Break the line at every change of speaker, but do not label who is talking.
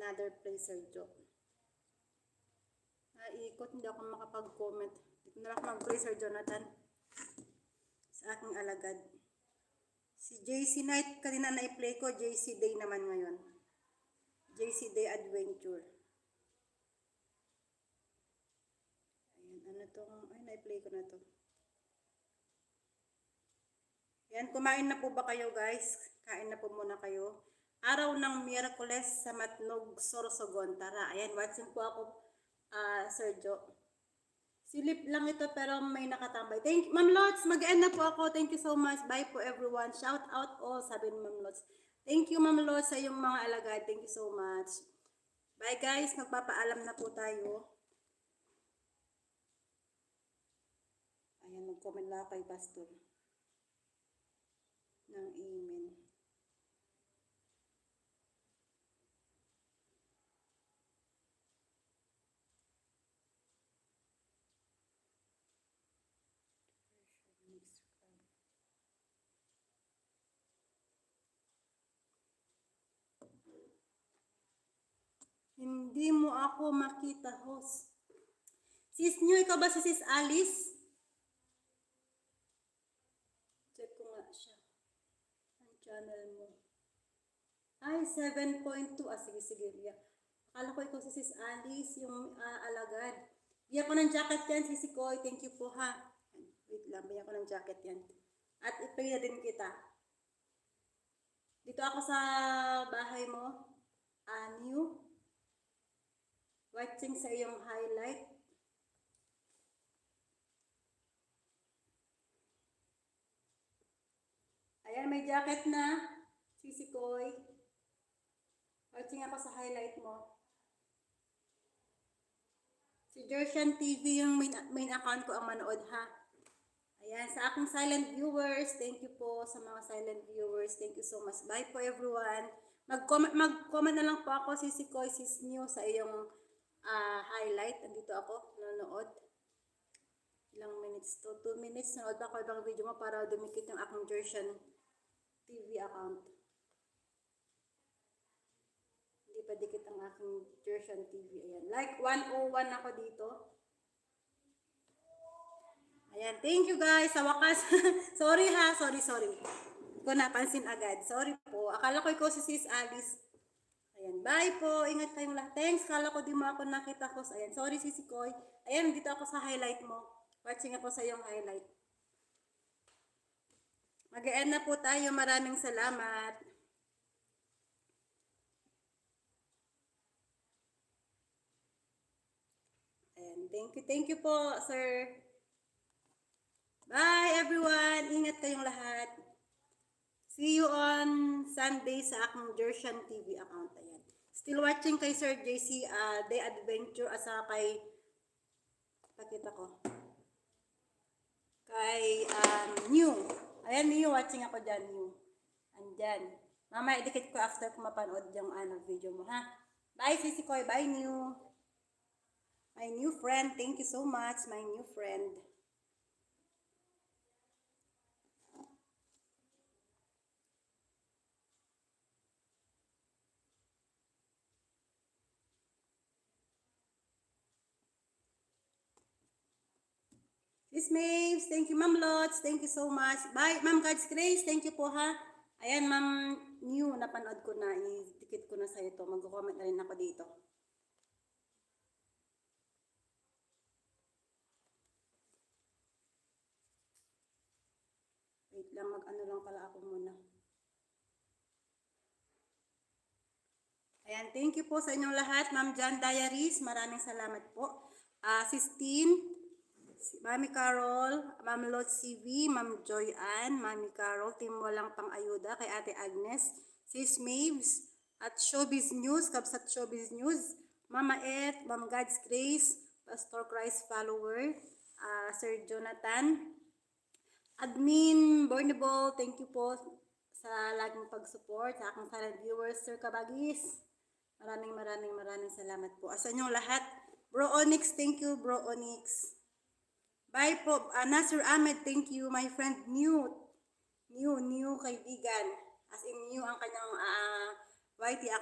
another place, Sir Jo. Naikot, hindi ako makapag-comment. Dito na lang mag-pray, Sir Jonathan. Sa aking alagad. Si JC Night, kanina na-play ko. JC Day naman ngayon. JC Day Adventure. Ayan, ano tong... Ay, na-play ko na to. Ayan, kumain na po ba kayo, guys? Kain na po muna kayo. Araw ng Miyerkules sa Matnog, Sorsogon. Tara, ayan, watching po ako, Sir Jo. Silip lang ito pero may nakatambay. Thank you, Ma'am Lots. Mag-end na po ako. Thank you so much. Bye po everyone. Shout out all, sabi ni Ma'am Lots. Thank you, Ma'am Lots, sa iyong mga alagad. Thank you so much. Bye guys. Magpapaalam na po tayo. Ayan, mag-comment lang kay Pastor ng amen. Hindi mo ako makita, host. Sis New, ikaw ba si Sis Alice? Check ko nga siya. Ang channel mo. Ay, 7.2. Sige. Yeah. Akala ko ikaw si Sis Alice, yung alagad. Biya ko ng jacket yan, Sisi Koy. Thank you po, ha. Wait lang, biya ko ng jacket yan. At ipay na din kita. Dito ako sa bahay mo. New. Watching sa iyong highlight. Ayan, may jacket na. Sisi Koy. Watching ako sa highlight mo. Si Jersian TV yung main account ko ang manood, ha. Ayan, sa aking silent viewers, thank you po sa mga silent viewers. Thank you so much. Bye po everyone. Mag-comment na lang po ako, Sisi Koy, Sis New, sa iyong highlight. Andito ako, nanonood. Ilang minutes to? 2 minutes. Nanood ako ibang video mo para dumikit yung aking Jersian TV account. Hindi pa dikit ang aking Jersian TV. Ayan. Like 101 ako dito. Ayan. Thank you guys. Sa wakas. Sorry ha. Sorry. Hindi ko napansin agad. Sorry po. Akala ko ikaw si Sis Alice. Ayan. Bye po. Ingat kayong lahat. Thanks. Akala ko di mo ako nakita ko. Ayan. Sorry Sisi Koy. Ayan. Dito ako sa highlight mo. Watching ako sa iyong highlight. Mag-end na po tayo. Maraming salamat. Ayan. Thank you po, sir. Bye everyone. Ingat kayong lahat. See you on Sunday sa aking Jersian TV account. Ayan. Still watching kay Sir JC Day Adventure asa kay pakita ko. Kay New. Ayan, New, watching ako dyan, New. Andyan. Mamaya, idikit ko after ko mapanood yung video mo, ha? Bye, Sisi Koy. Bye, New. My new friend. Thank you so much, my new friend. Sis Maves, thank you, Ma'am Lots. Thank you so much. Bye, Ma'am God's Grace. Thank you po, ha? Ayan, Ma'am New, napanood ko na. Idikit ko na sa ito. Mag-comment na rin ako dito. Wait lang, mag-ano lang pala ako muna. Ayan, thank you po sa inyong lahat. Ma'am Jan Diaries, maraming salamat po. Sistine, Mami Carol, Ma'am Lot CV, Ma'am Joy Ann, Mami Carol, Team Walang Pang-Ayuda, kay Ate Agnes, Sis Maves, at Showbiz News, Kabsat Showbiz News, Mama Et, Ma'am God's Grace, Pastor Christ Follower, Sir Jonathan, Admin Bornable, thank you po sa laging pag-support, sa aking silent viewers, Sir Kabagis, maraming salamat po. Sa inyong lahat, Bro Onyx, thank you, Bro Onyx. Bye po. Nasir Ahmed, thank you. My friend, new kaibigan. As in, new ang kanyang YT